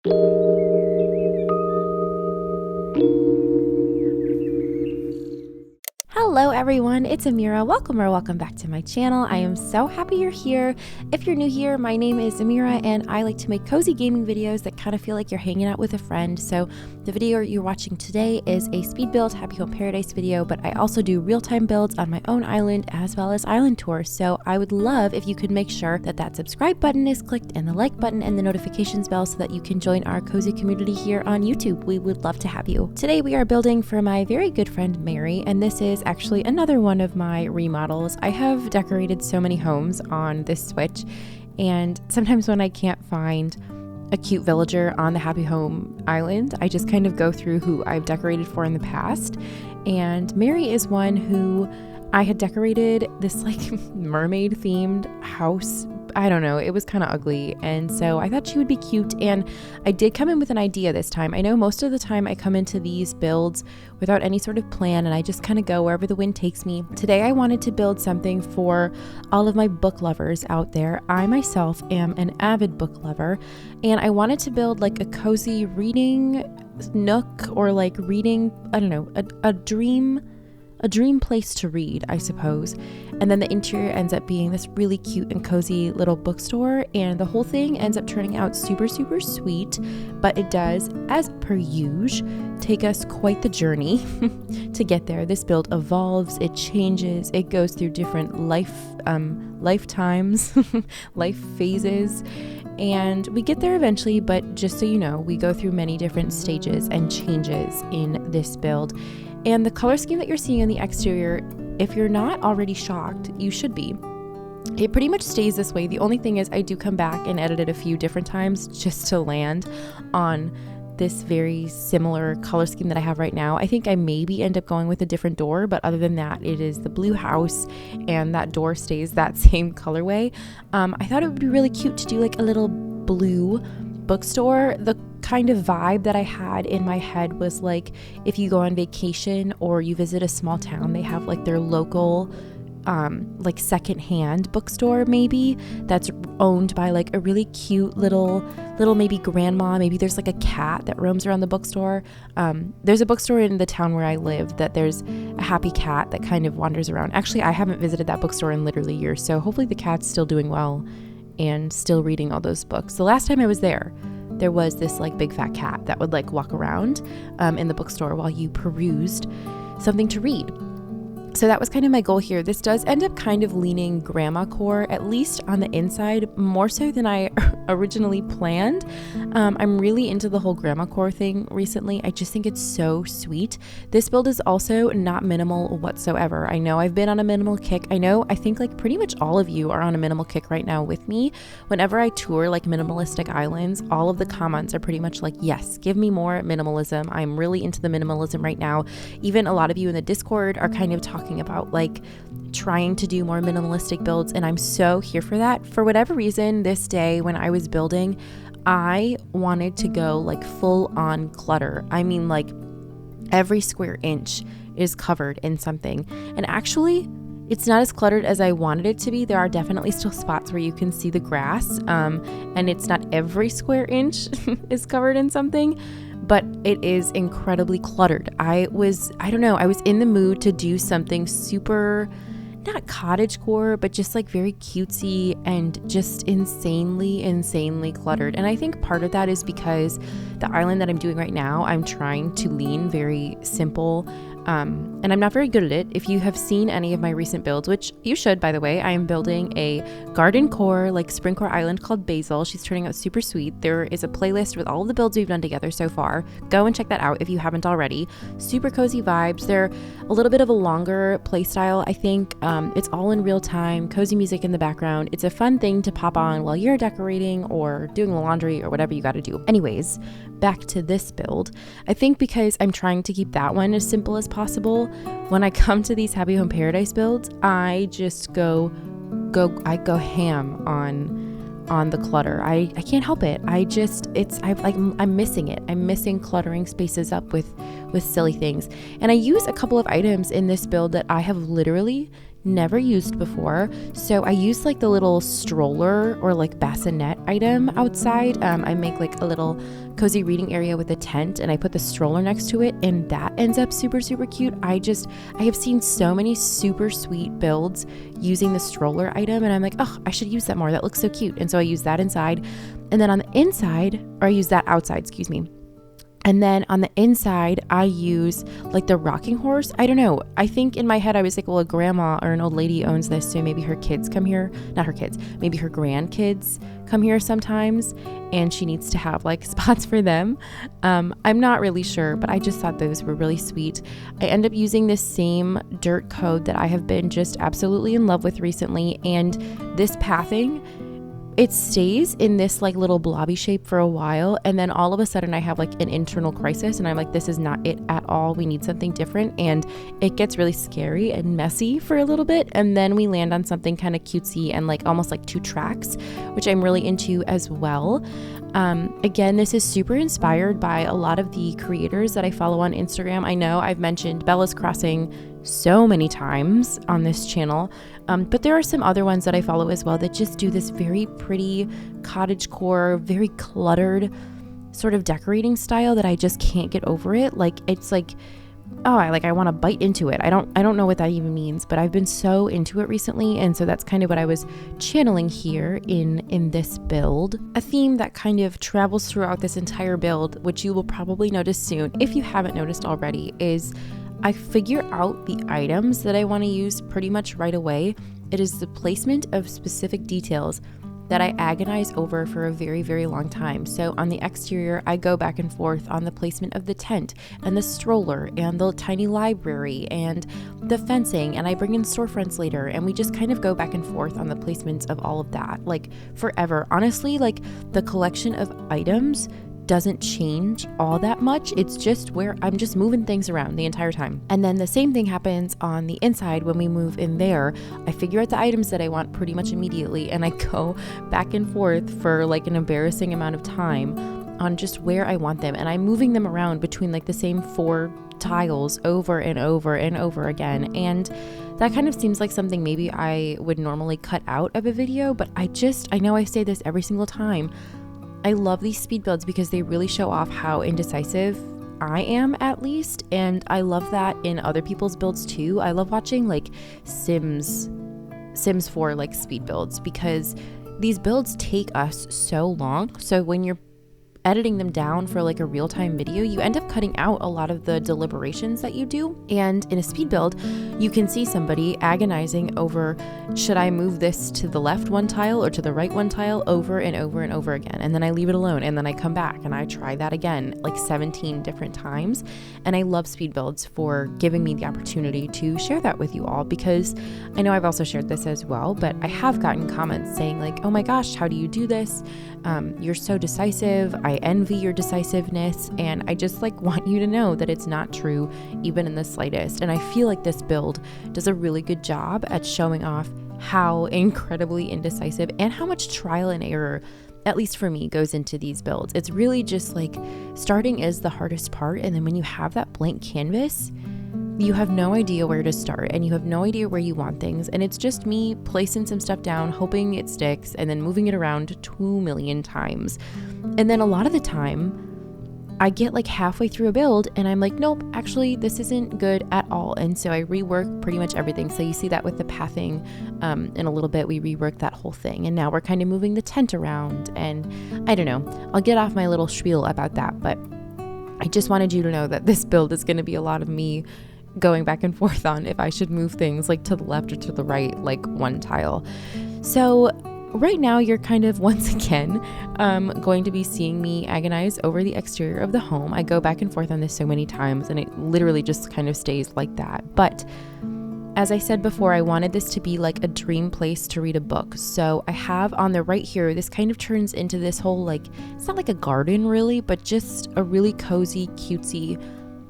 Hello everyone, it's Amira. Welcome back to my channel. I am so happy you're here. If you're new here, my name is Amira and I like to make cozy gaming videos that kind of feel like you're hanging out with a friend. So the video you're watching today is a speed build Happy Home Paradise video, but I also do real-time builds on my own island as well as island tours. So I would love if you could make sure that that subscribe button is clicked and the like button and the notifications bell so that you can join our cozy community here on YouTube. We would love to have you. Today we are building for my very good friend Mary, and this is actually another one of my remodels. I have decorated so many homes on this Switch, and sometimes when I can't find a cute villager on the Happy Home Island, I just kind of go through who I've decorated for in the past, and Mary is one who I had decorated this like mermaid themed house. I don't know, it was kind of ugly, and so I thought she would be cute, and I did come in with an idea this time. I know most of the time I come into these builds without any sort of plan and I just kind of go wherever the wind takes me. Today I wanted to build something for all of my book lovers out there. I myself am an avid book lover, and I wanted to build like a cozy reading nook, or like reading, I don't know, a dream place to read, I suppose. And then the interior ends up being this really cute and cozy little bookstore, and the whole thing ends up turning out super sweet, but it does, as per usual, take us quite the journey to get there. This build evolves, it changes, it goes through different lifetimes, life phases, and we get there eventually, but just so you know, we go through many different stages and changes in this build. And the color scheme that you're seeing on the exterior, if you're not already shocked, you should be. It pretty much stays this way. The only thing is I do come back and edit it a few different times just to land on this very similar color scheme that I have right now. I think I maybe end up going with a different door, but other than that, it is the blue house and that door stays that same colorway. I thought it would be really cute to do like a little blue bookstore. The kind of vibe that I had in my head was like if you go on vacation or you visit a small town, they have like their local like secondhand bookstore maybe that's owned by like a really cute little maybe grandma. Maybe there's like a cat that roams around the bookstore. There's a bookstore in the town where I live that there's a happy cat that kind of wanders around. Actually, I haven't visited that bookstore in literally years, so hopefully the cat's still doing well and still reading all those books. The last time I was there was this like big fat cat that would like walk around in the bookstore while you perused something to read. So that was kind of my goal here. This does end up kind of leaning grandma core, at least on the inside, more so than I originally planned. I'm really into the whole grandma core thing recently. I just think it's so sweet. This build is also not minimal whatsoever. I know I've been on a minimal kick. I think like pretty much all of you are on a minimal kick right now with me. Whenever I tour like minimalistic islands, all of the comments are pretty much like, yes, give me more minimalism. I'm really into the minimalism right now. Even a lot of you in the Discord are kind of talking about like trying to do more minimalistic builds, and I'm so here for that. For whatever reason, this day when I was building, I wanted to go like full on clutter. I mean, like every square inch is covered in something, and actually it's not as cluttered as I wanted it to be. There are definitely still spots where you can see the grass, and it's not every square inch is covered in something, but it is incredibly cluttered. I was in the mood to do something super, not cottagecore, but just like very cutesy and just insanely cluttered. And I think part of that is because the island that I'm doing right now, I'm trying to lean very simple, and I'm not very good at it. If you have seen any of my recent builds, which you should, by the way, I am building a garden core, like spring core island called Basil. She's turning out super sweet. There is a playlist with all of the builds we've done together so far. Go and check that out if you haven't already. Super cozy vibes. They're a little bit of a longer play style, I think. It's all in real time, cozy music in the background. It's a fun thing to pop on while you're decorating or doing the laundry or whatever you got to do. Anyways, back to this build. I think because I'm trying to keep that one as simple as possible, when I come to these Happy Home Paradise builds, I just go ham on the clutter. I can't help it. I'm missing it. I'm missing cluttering spaces up with silly things. And I use a couple of items in this build that I have literally never used before. So I used like the little stroller or like bassinet item outside. I make like a little cozy reading area with a tent, and I put the stroller next to it, and that ends up super, super cute. I have seen so many super sweet builds using the stroller item, and I'm like, oh, I should use that more. That looks so cute. And so I use that inside. And then on the inside, or I use that outside, excuse me. And then on the inside, I use like the rocking horse. I don't know. I think in my head, I was like, well, a grandma or an old lady owns this, so maybe her kids come here. Not her kids, maybe her grandkids come here sometimes, and she needs to have like spots for them. I'm not really sure, but I just thought those were really sweet. I end up using this same dirt code that I have been just absolutely in love with recently. And this pathing, it stays in this like little blobby shape for a while, and then all of a sudden I have like an internal crisis, and I'm like, this is not it at all. We need something different, and it gets really scary and messy for a little bit, and then we land on something kind of cutesy and like almost like 2 tracks, which I'm really into as well. Again, this is super inspired by a lot of the creators that I follow on Instagram. I know I've mentioned Bella's Crossing so many times on this channel, but there are some other ones that I follow as well that just do this very pretty cottagecore, very cluttered sort of decorating style that I just can't get over it. Like, it's like, oh, I want to bite into it. I don't know what that even means, but I've been so into it recently, and so that's kind of what I was channeling here in this build. A theme that kind of travels throughout this entire build, which you will probably notice soon if you haven't noticed already, is I figure out the items that I want to use pretty much right away. It is the placement of specific details that I agonize over for a very, very long time. So on the exterior, I go back and forth on the placement of the tent and the stroller and the tiny library and the fencing, and I bring in storefronts later, and we just kind of go back and forth on the placements of all of that, like forever. Honestly, like the collection of items doesn't change all that much. It's just where I'm just moving things around the entire time. And then the same thing happens on the inside when we move in there. I figure out the items that I want pretty much immediately, and I go back and forth for like an embarrassing amount of time on just where I want them. And I'm moving them around between like the same 4 tiles over and over and over again. And that kind of seems like something maybe I would normally cut out of a video, but I know I say this every single time. I love these speed builds because they really show off how indecisive I am, at least, and I love that in other people's builds too. I love watching like Sims 4 like speed builds, because these builds take us so long. So when you're editing them down for like a real-time video, you end up cutting out a lot of the deliberations that you do. And in a speed build, you can see somebody agonizing over, should I move this to the left 1 tile or to the right 1 tile, over and over and over again. And then I leave it alone, and then I come back and I try that again like 17 different times. And I love speed builds for giving me the opportunity to share that with you all, because I know I've also shared this as well, but I have gotten comments saying like, oh my gosh, how do you do this? You're so decisive. I envy your decisiveness, and I just like want you to know that it's not true, even in the slightest. And I feel like this build does a really good job at showing off how incredibly indecisive and how much trial and error, at least for me, goes into these builds. It's really just like starting is the hardest part, and then when you have that blank canvas, you have no idea where to start, and you have no idea where you want things. And it's just me placing some stuff down, hoping it sticks, and then moving it around 2 million times. And then a lot of the time, I get like halfway through a build and I'm like, nope, actually this isn't good at all. And so I rework pretty much everything. So you see that with the pathing in a little bit, we rework that whole thing. And now we're kind of moving the tent around, and I don't know, I'll get off my little spiel about that, but I just wanted you to know that this build is going to be a lot of me going back and forth on if I should move things like to the left or to the right, like 1 tile. So right now you're kind of once again going to be seeing me agonize over the exterior of the home. I go back and forth on this so many times, and it literally just kind of stays like that. But as I said before, I wanted this to be like a dream place to read a book. So I have on the right here, this kind of turns into this whole like, it's not like a garden really, but just a really cozy, cutesy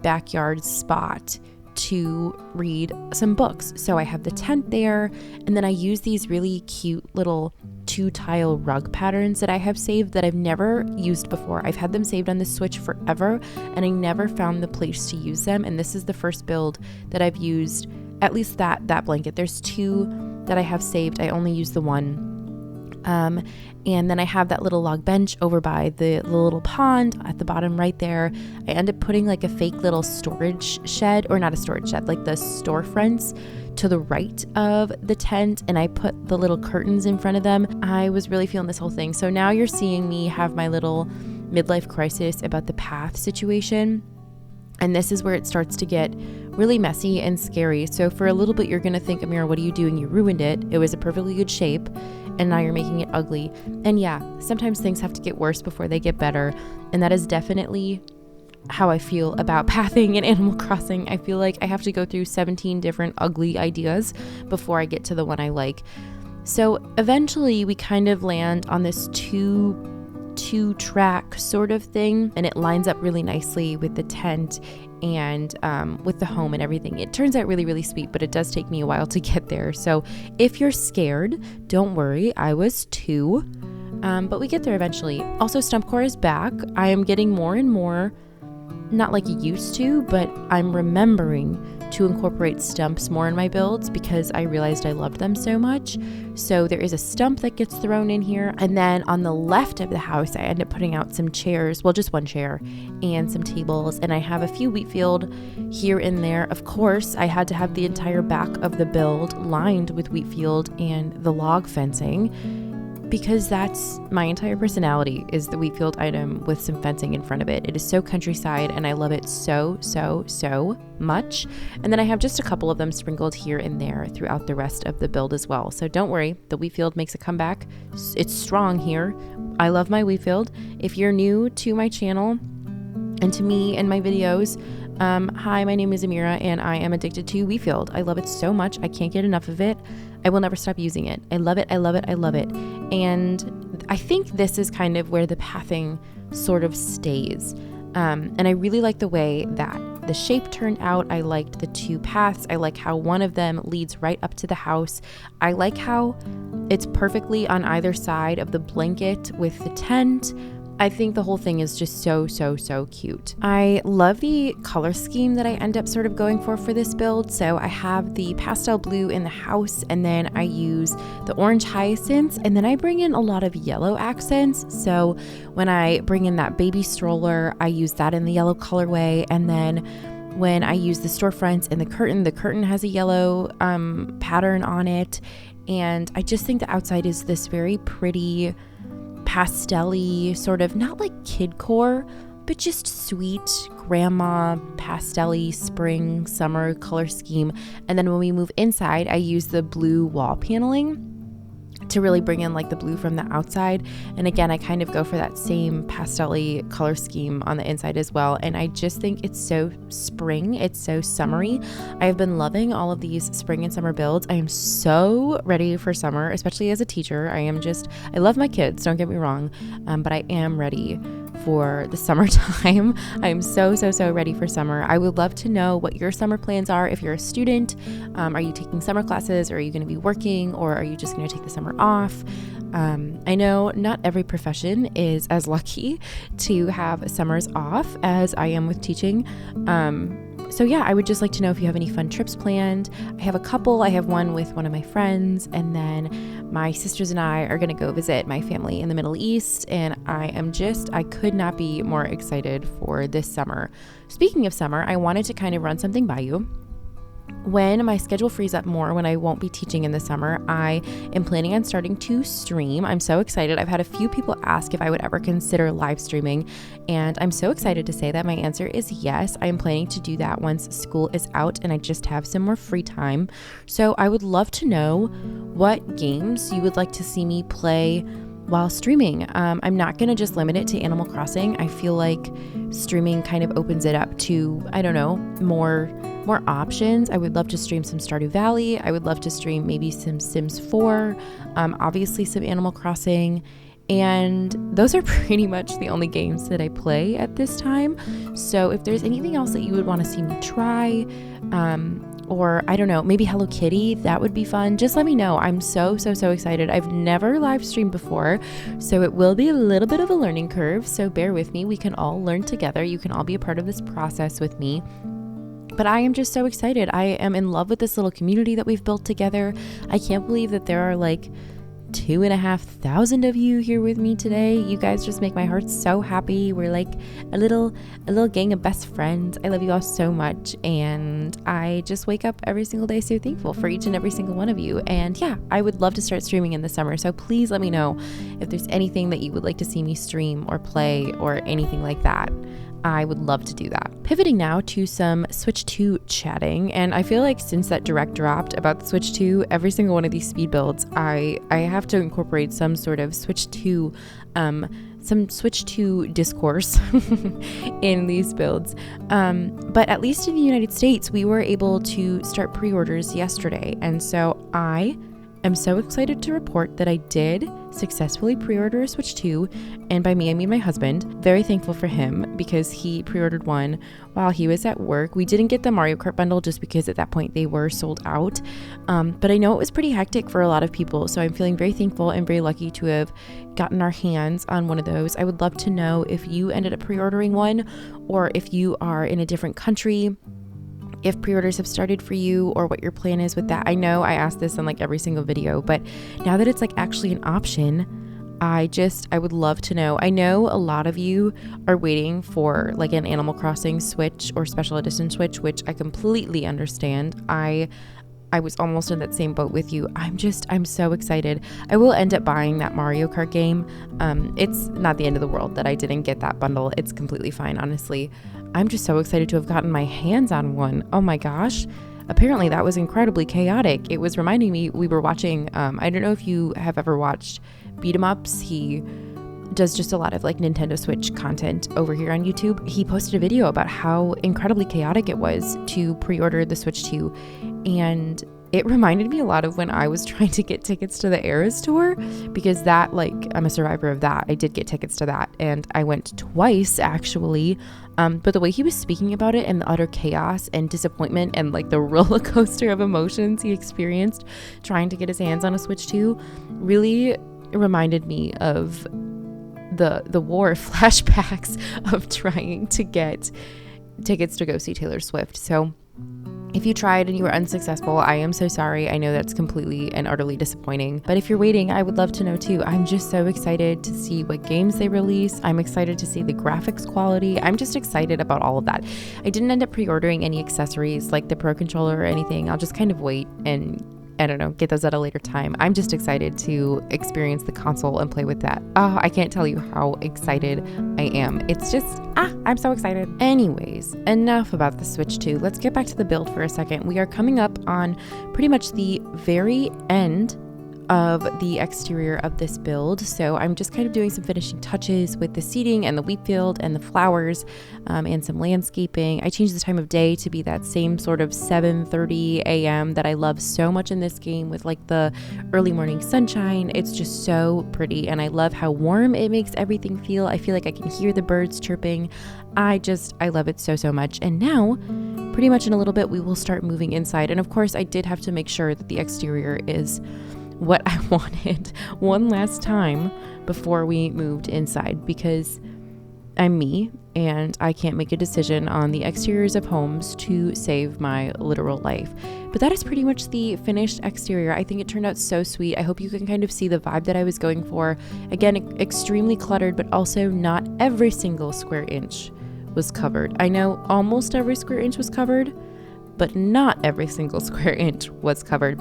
backyard spot to read some books. So I have the tent there, and then I use these really cute little 2-tile rug patterns that I have saved that I've never used before. I've had them saved on the Switch forever, and I never found the place to use them. And this is the first build that I've used at least that blanket. There's 2 that I have saved. I only use the one. And then I have that little log bench over by the little pond at the bottom right there. I end up putting like a fake little storage shed, or not a storage shed, like the storefronts to the right of the tent, and I put the little curtains in front of them. I was really feeling this whole thing. So now you're seeing me have my little midlife crisis about the path situation. And this is where it starts to get really messy and scary. So for a little bit, you're going to think, Amira, what are you doing? You ruined it. It was a perfectly good shape, and now you're making it ugly. And yeah, sometimes things have to get worse before they get better. And that is definitely how I feel about pathing in Animal Crossing. I feel like I have to go through 17 different ugly ideas before I get to the one I like. So eventually we kind of land on this two-track sort of thing, and it lines up really nicely with the tent and with the home and everything. It turns out really, really sweet, but it does take me a while to get there. So if you're scared, don't worry. I was too, but we get there eventually. Also, Stumpcore is back. I am getting more and more, not like used to, but I'm remembering to incorporate stumps more in my builds because I realized I loved them so much. So there is a stump that gets thrown in here. And then on the left of the house, I end up putting out some chairs, well, just one chair and some tables. And I have a few wheat field here and there. Of course, I had to have the entire back of the build lined with wheat field and the log fencing, because that's my entire personality, is the wheat field item with some fencing in front of it. It is so countryside, and I love it so much. And then I have just a couple of them sprinkled here and there throughout the rest of the build as well. So don't worry, the wheat field makes a comeback. It's strong here. I love my wheat field. If you're new to my channel and to me and my videos, hi, my name is Amira, and I am addicted to wheat field. I love it so much. I can't get enough of it. I will never stop using it. I love it. I love it. I love it. And I think this is kind of where the pathing sort of stays. And I really like the way that the shape turned out. I liked the 2 paths. I like how one of them leads right up to the house. I like how it's perfectly on either side of the blanket with the tent. I think the whole thing is just so cute. I love the color scheme that I end up sort of going for this build. So I have the pastel blue in the house, and then I use the orange hyacinths, and then I bring in a lot of yellow accents. So when I bring in that baby stroller, I use that in the yellow colorway. And then when I use the storefronts and the curtain has a yellow pattern on it. And I just think the outside is this very pretty, pastel-y, sort of, not like kidcore, but just sweet grandma pastel-y spring summer color scheme. And then when we move inside, I use the blue wall paneling to really bring in like the blue from the outside. And again, I kind of go for that same pastel-y color scheme on the inside as well. And I just think it's so spring, it's so summery. I have been loving all of these spring and summer builds. I am so ready for summer, especially as a teacher. I love my kids, don't get me wrong, but I am ready for the summertime. I'm so ready for summer. I would love to know what your summer plans are. If you're a student, are you taking summer classes, or are you going to be working, or are you just going to take the summer off? I know not every profession is as lucky to have summers off as I am with teaching. So yeah, I would just like to know if you have any fun trips planned. I have a couple. I have one with one of my friends, and then my sisters and I are going to go visit my family in the Middle East, and I could not be more excited for this summer. Speaking of summer, I wanted to kind of run something by you. When my schedule frees up more, when I won't be teaching in the summer, I am planning on starting to stream. I'm so excited. I've had a few people ask if I would ever consider live streaming, and I'm so excited to say that my answer is yes. I am planning to do that once school is out and I just have some more free time. So I would love to know what games you would like to see me play while streaming. I'm not going to just limit it to Animal Crossing. I feel like streaming kind of opens it up to, I don't know, more options. I would love to stream some Stardew Valley. I would love to stream maybe some Sims 4, obviously some Animal Crossing. And those are pretty much the only games that I play at this time. So if there's anything else that you would want to see me try, or I don't know, maybe Hello Kitty, that would be fun. Just let me know. I'm so excited. I've never live streamed before, so it will be a little bit of a learning curve. So bear with me. We can all learn together. You can all be a part of this process with me. But I am just so excited. I am in love with this little community that we've built together. I can't believe that there are like 2,500 of you here with me today. You guys just make my heart so happy. We're like a little gang of best friends. I love you all so much, and I just wake up every single day so thankful for each and every single one of you. And yeah, I would love to start streaming in the summer, so please let me know if there's anything that you would like to see me stream or play or anything like that. I would love to do that. Pivoting now to some Switch 2 chatting, and I feel like since that direct dropped about the Switch 2, every single one of these speed builds, I have to incorporate some sort of Switch 2 discourse in these builds. But at least in the United States, we were able to start pre-orders yesterday, and so I am so excited to report that I did successfully pre-order a Switch 2, and by me I mean my husband. Very thankful for him because he pre-ordered one while he was at work. We didn't get the Mario Kart bundle just because at that point they were sold out, but I know it was pretty hectic for a lot of people, so I'm feeling very thankful and very lucky to have gotten our hands on one of those. I would love to know if you ended up pre-ordering one, or if you are in a different country, if pre-orders have started for you, or what your plan is with that. I know I asked this on like every single video, but now that it's like actually an option, I would love to know. I know a lot of you are waiting for like an Animal Crossing Switch or special edition Switch, which I completely understand. I was almost in that same boat with you. I'm so excited. I will end up buying that Mario Kart game. It's not the end of the world that I didn't get that bundle. It's completely fine, honestly. I'm just so excited to have gotten my hands on one. Oh my gosh. Apparently that was incredibly chaotic. It was reminding me, we were watching, I don't know if you have ever watched Beat 'em Ups. He does just a lot of like Nintendo Switch content over here on YouTube. He posted a video about how incredibly chaotic it was to pre-order the Switch 2, and it reminded me a lot of when I was trying to get tickets to the Eras tour, because that, like, I'm a survivor of that. I did get tickets to that, and I went twice actually. But the way he was speaking about it and the utter chaos and disappointment and like the roller coaster of emotions he experienced trying to get his hands on a Switch 2 really reminded me of the war flashbacks of trying to get tickets to go see Taylor Swift. So if you tried and you were unsuccessful, I am so sorry. I know that's completely and utterly disappointing. But if you're waiting, I would love to know too. I'm just so excited to see what games they release. I'm excited to see the graphics quality. I'm just excited about all of that. I didn't end up pre-ordering any accessories like the Pro Controller or anything. I'll just kind of wait and, I don't know, get those at a later time. I'm just excited to experience the console and play with that. Oh, I can't tell you how excited I am. It's just, I'm so excited. Anyways, enough about the Switch 2. Let's get back to the build for a second. We are coming up on pretty much the very end of the exterior of this build, so I'm just kind of doing some finishing touches with the seating and the wheat field and the flowers, and some landscaping. I changed the time of day to be that same sort of 7:30 a.m. that I love so much in this game, with like the early morning sunshine. It's just so pretty, and I love how warm it makes everything feel. I feel like I can hear the birds chirping. I love it so much. And now, pretty much in a little bit, we will start moving inside. And of course, I did have to make sure that the exterior is what I wanted one last time before we moved inside, because I'm me and I can't make a decision on the exteriors of homes to save my literal life. But that is pretty much the finished exterior. I think it turned out so sweet. I hope you can kind of see the vibe that I was going for. Again, extremely cluttered, but also not every single square inch was covered. I know almost every square inch was covered, but not every single square inch was covered.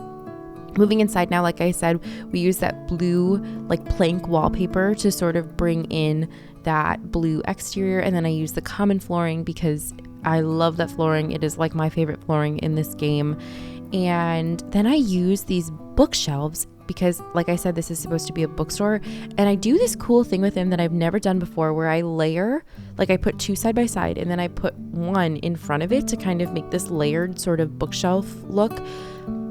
Moving inside now, like I said, we use that blue like plank wallpaper to sort of bring in that blue exterior, and then I use the common flooring because I love that flooring. It is like my favorite flooring in this game. And then I use these bookshelves because, like I said, this is supposed to be a bookstore, and I do this cool thing with them that I've never done before, where I layer, like I put two side by side and then I put one in front of it to kind of make this layered sort of bookshelf look.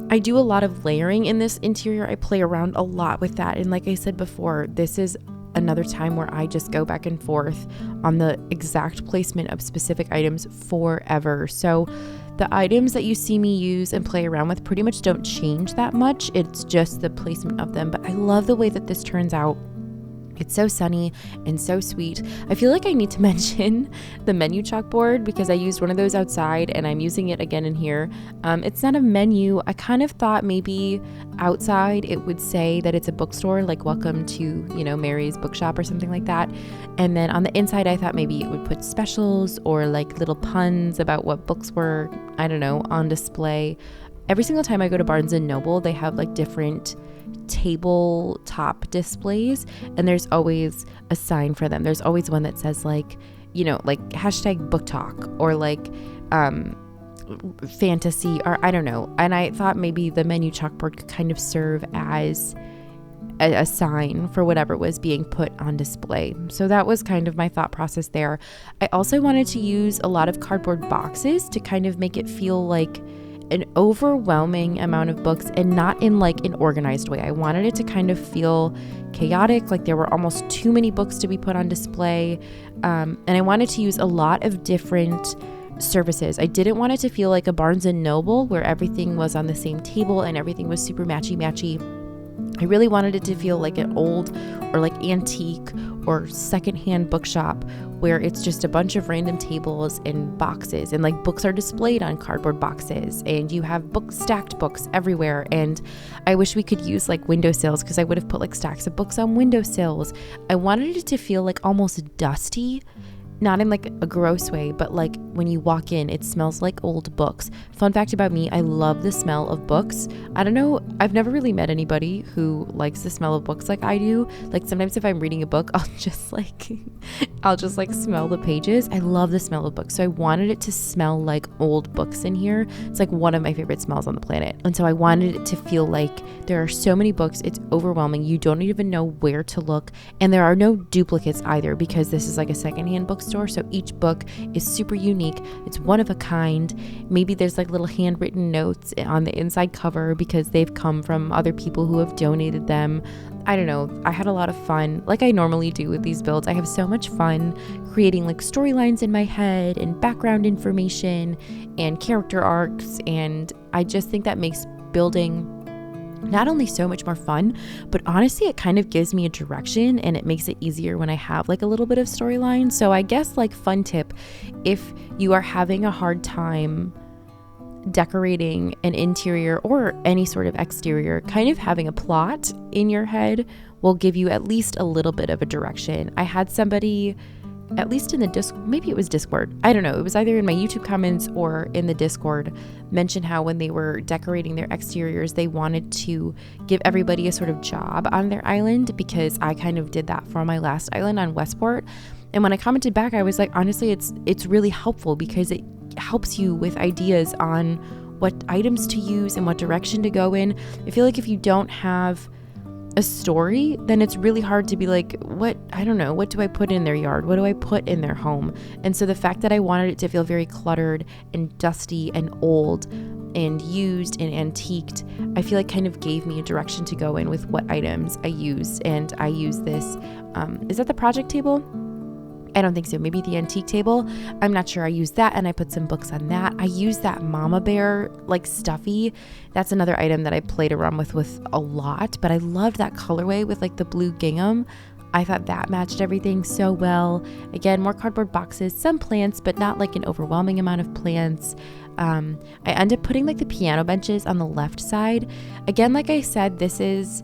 I do a lot of layering in this interior. I play around a lot with that. And like I said before, this is another time where I just go back and forth on the exact placement of specific items forever. So the items that you see me use and play around with pretty much don't change that much. It's just the placement of them. But I love the way that this turns out. It's so sunny and so sweet. I feel like I need to mention the menu chalkboard because I used one of those outside and I'm using it again in here. It's not a menu. I kind of thought maybe outside it would say that it's a bookstore, like welcome to, Mary's bookshop or something like that. And then on the inside, I thought maybe it would put specials or like little puns about what books were, I don't know, on display. Every single time I go to Barnes & Noble, they have like different tabletop displays, and there's always a sign for them. There's always one that says like hashtag book talk or like fantasy or I don't know. And I thought maybe the menu chalkboard could kind of serve as a sign for whatever was being put on display. So that was kind of my thought process there. I also wanted to use a lot of cardboard boxes to kind of make it feel like an overwhelming amount of books, and not in like an organized way. I wanted it to kind of feel chaotic, like there were almost too many books to be put on display. And I wanted to use a lot of different services. I didn't want it to feel like a Barnes & Noble where everything was on the same table and everything was super matchy. I really wanted it to feel like an old or like antique or secondhand bookshop where it's just a bunch of random tables and boxes, and like books are displayed on cardboard boxes, and you have stacked books everywhere. And I wish we could use like windowsills, because I would have put like stacks of books on windowsills. I wanted it to feel like almost dusty, not in like a gross way, but like when you walk in, it smells like old books. Fun fact about me, I love the smell of books. I don't know, I've never really met anybody who likes the smell of books like I do. Like sometimes if I'm reading a book, I'll just like smell the pages. I love the smell of books. So I wanted it to smell like old books in here. It's like one of my favorite smells on the planet. And so I wanted it to feel like there are so many books, it's overwhelming. You don't even know where to look. And there are no duplicates either, because this is like a secondhand bookstore. So each book is super unique. It's one of a kind. Maybe there's like little handwritten notes on the inside cover because they've come from other people who have donated them. I don't know. I had a lot of fun, like I normally do with these builds. I have so much fun creating like storylines in my head and background information and character arcs. And I just think that makes building not only so much more fun, but honestly, it kind of gives me a direction and it makes it easier when I have like a little bit of storyline. So I guess like fun tip, if you are having a hard time decorating an interior or any sort of exterior, kind of having a plot in your head will give you at least a little bit of a direction. I had somebody, at least in the maybe it was Discord, I don't know, it was either in my YouTube comments or in the Discord, mention how when they were decorating their exteriors, they wanted to give everybody a sort of job on their island, because I kind of did that for my last island on Westport. And when I commented back, I was like, honestly, it's really helpful because it helps you with ideas on what items to use and what direction to go in. I feel like if you don't have a story, then it's really hard to be like, what do I put in their yard? What do I put in their home? And so the fact that I wanted it to feel very cluttered and dusty and old and used and antiqued, I feel like kind of gave me a direction to go in with what items I used. And I use this, is that the project table? I don't think so. Maybe the antique table. I'm not sure. I used that and I put some books on that. I used that mama bear like stuffy. That's another item that I played around with a lot, but I loved that colorway with like the blue gingham. I thought that matched everything so well. Again, more cardboard boxes, some plants, but not like an overwhelming amount of plants. I ended up putting like the piano benches on the left side. Again, like I said, this is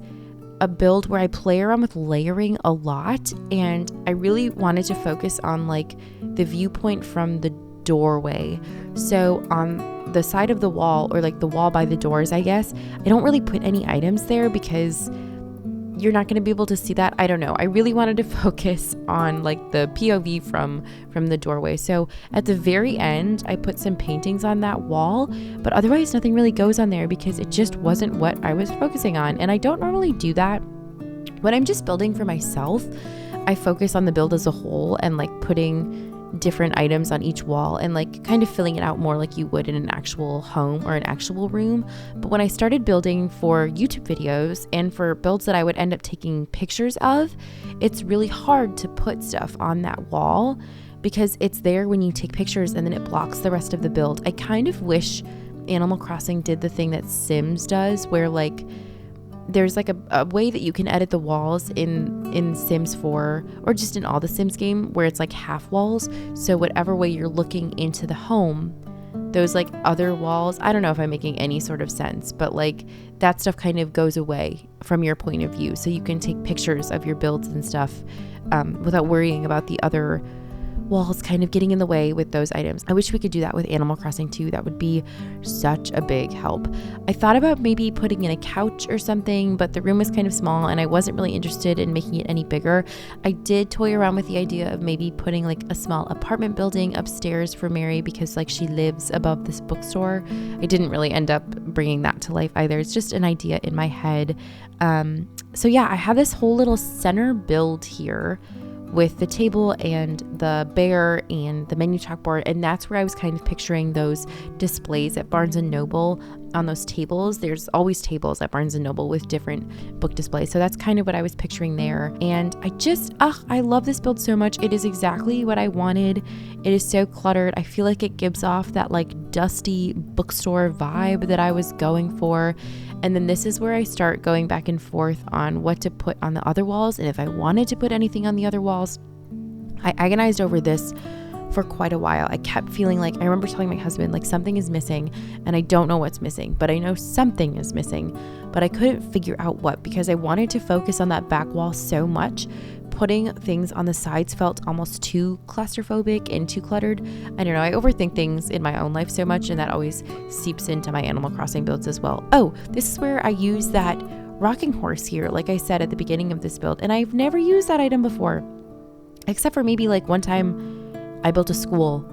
a build where I play around with layering a lot, and I really wanted to focus on like the viewpoint from the doorway. So on the side of the wall, or like the wall by the doors, I guess, I don't really put any items there because you're not going to be able to see that. I don't know. I really wanted to focus on like the POV from the doorway. So at the very end, I put some paintings on that wall, but otherwise nothing really goes on there because it just wasn't what I was focusing on. And I don't normally do that. When I'm just building for myself, I focus on the build as a whole and like putting different items on each wall and like kind of filling it out more like you would in an actual home or an actual room. But when I started building for YouTube videos and for builds that I would end up taking pictures of, it's really hard to put stuff on that wall because it's there when you take pictures and then it blocks the rest of the build. I kind of wish Animal Crossing did the thing that Sims does, where like there's like a way that you can edit the walls in Sims 4 or just in all the Sims game where it's like half walls. So whatever way you're looking into the home, those like other walls, I don't know if I'm making any sort of sense, but like that stuff kind of goes away from your point of view. So you can take pictures of your builds and stuff without worrying about the other walls kind of getting in the way with those items. I wish we could do that with Animal Crossing too. That would be such a big help. I thought about maybe putting in a couch or something, but the room was kind of small and I wasn't really interested in making it any bigger. I did toy around with the idea of maybe putting like a small apartment building upstairs for Mary because like she lives above this bookstore. I didn't really end up bringing that to life either. It's just an idea in my head. So yeah, I have this whole little center build here with the table and the bear and the menu chalkboard. And that's where I was kind of picturing those displays at Barnes & Noble on those tables. There's always tables at Barnes & Noble with different book displays. So that's kind of what I was picturing there. And I love this build so much. It is exactly what I wanted. It is so cluttered. I feel like it gives off that like dusty bookstore vibe that I was going for. And then this is where I start going back and forth on what to put on the other walls. And if I wanted to put anything on the other walls, I agonized over this for quite a while. I kept feeling like, I remember telling my husband, like something is missing and I don't know what's missing, but I know something is missing, but I couldn't figure out what because I wanted to focus on that back wall so much. Putting things on the sides felt almost too claustrophobic and too cluttered. I don't know. I overthink things in my own life so much, and that always seeps into my Animal Crossing builds as well. Oh, this is where I use that rocking horse here, like I said at the beginning of this build, and I've never used that item before, except for maybe like one time I built a school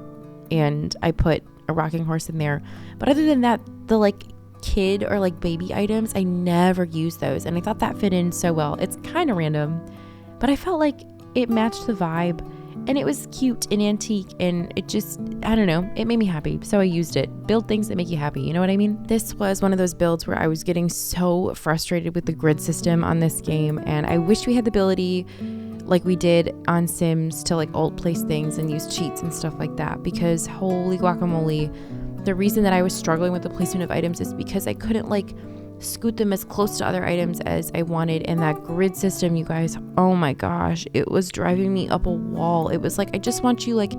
and I put a rocking horse in there. But other than that, the like kid or like baby items, I never use those, and I thought that fit in so well. It's kind of random, but I felt like it matched the vibe and it was cute and antique and it just, I don't know, it made me happy. So I used it. Build things that make you happy. You know what I mean? This was one of those builds where I was getting so frustrated with the grid system on this game. And I wish we had the ability like we did on Sims to like alt place things and use cheats and stuff like that, because holy guacamole, the reason that I was struggling with the placement of items is because I couldn't like scoot them as close to other items as I wanted. And that grid system, you guys, oh my gosh, it was driving me up a wall. It was like, I just want you like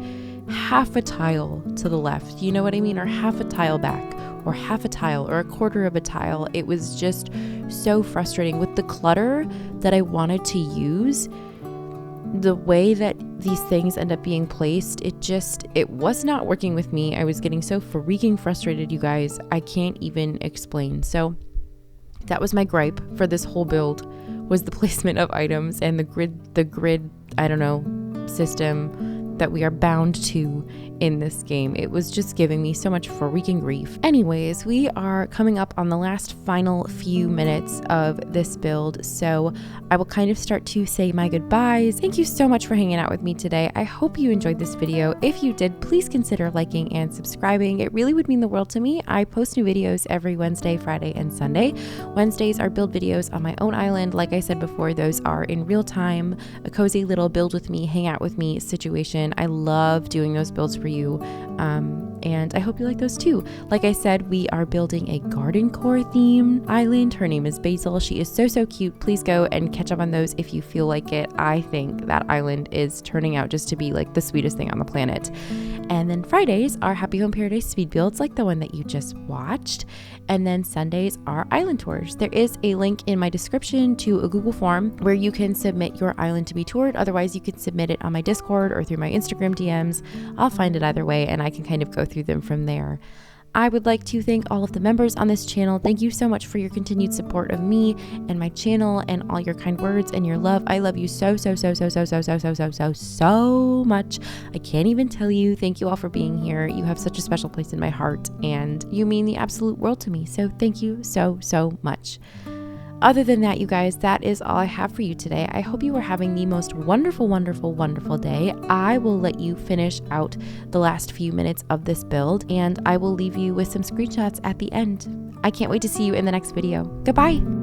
half a tile to the left, you know what I mean? Or half a tile back, or half a tile, or a quarter of a tile. It was just so frustrating with the clutter that I wanted to use. The way that these things end up being placed, it was not working with me. I was getting so freaking frustrated, you guys. I can't even explain. So that was my gripe for this whole build, was the placement of items and the grid, I don't know, system that we are bound to in this game. It was just giving me so much freaking grief. Anyways, we are coming up on the last final few minutes of this build, so I will kind of start to say my goodbyes. Thank you so much for hanging out with me today. I hope you enjoyed this video. If you did, please consider liking and subscribing. It really would mean the world to me. I post new videos every Wednesday, Friday, and Sunday. Wednesdays are build videos on my own island. Like I said before, those are in real time, a cozy little build with me, hang out with me situation. I love doing those builds for you, and I hope you like those too. Like I said, we are building a cottagecore theme island. Her name is Basil. She is so cute. Please go and catch up on those if you feel like it. I think that island is turning out just to be like the sweetest thing on the planet. And then Fridays are Happy Home Paradise speed builds like the one that you just watched. And then Sundays are island tours. There is a link in my description to a Google form where you can submit your island to be toured. Otherwise, you can submit it on my Discord or through my Instagram DMs. I'll find it either way and I can kind of go through them from there. I would like to thank all of the members on this channel. Thank you so much for your continued support of me and my channel and all your kind words and your love. I love you so much. I can't even tell you. Thank you all for being here. You have such a special place in my heart and you mean the absolute world to me. So thank you so much. Other than that, you guys, that is all I have for you today. I hope you are having the most wonderful day. I will let you finish out the last few minutes of this build, and I will leave you with some screenshots at the end. I can't wait to see you in the next video. Goodbye.